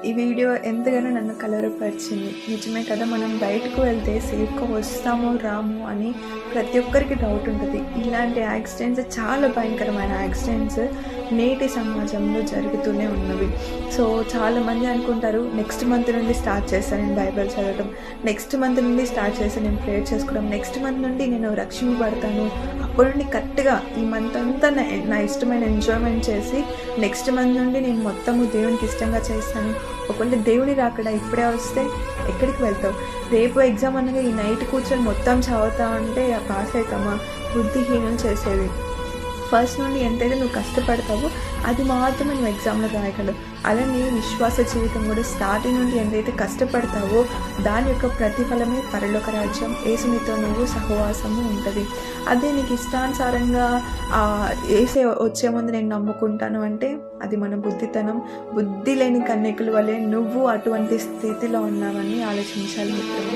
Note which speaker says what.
Speaker 1: ఈ వీడియో ఎంతగానో నన్ను కలవరపరిచింది. నిజమే కదా, మనం బయటకు వెళ్తే సేఫ్గా వస్తామో రాము అని ప్రతి ఒక్కరికి డౌట్ ఉంటుంది. ఇలాంటి యాక్సిడెంట్స్, చాలా భయంకరమైన యాక్సిడెంట్స్ నేటి సమాజంలో జరుగుతూనే ఉన్నవి. సో చాలామంది అనుకుంటారు, నెక్స్ట్ మంత్ నుండి స్టార్ట్ చేస్తాను నేను బైబిల్ చదవడం, నెక్స్ట్ మంత్ నుండి స్టార్ట్ చేస్తాను నేను ప్రేయర్ చేసుకోవడం, నెక్స్ట్ మంత్ నుండి నేను రక్షింపబడతాను, అప్పటి నుండి కరెక్ట్గా ఈ మంత్ అంతా నా ఇష్టమైన ఎంజాయ్మెంట్ చేసి నెక్స్ట్ మంత్ నుండి నేను మొత్తము దేవునికి ఇష్టంగా చేస్తాను. ఒకవేళ దేవుని రాకడా ఇప్పుడే వస్తే ఎక్కడికి వెళ్తావు? రేపు ఎగ్జామ్ అనగా ఈ నైట్ కూర్చొని మొత్తం చదువుతా ఉంటే పాస్ అవుతామా? బుద్ధిహీనం చేసేది. ఫస్ట్ నుండి ఎంతైతే నువ్వు కష్టపడతావో అది మాత్రమే నువ్వు ఎగ్జామ్లో రాయగలవు. అలానే విశ్వాస జీవితం కూడా స్టార్టింగ్ నుండి ఎంతైతే కష్టపడతావో దాని యొక్క ప్రతిఫలమే పరలోక రాజ్యం, యేసునితో నువ్వు సహవాసము ఉంటుంది. అదే నీకు ఇష్టానుసారంగా ఏసే వచ్చే ముందు నేను నమ్ముకుంటాను అంటే అది మన బుద్ధితనం. బుద్ధి లేని కన్యకుల వలె నువ్వు అటువంటి స్థితిలో ఉన్నావని ఆలోచించాలి మిత్రమా.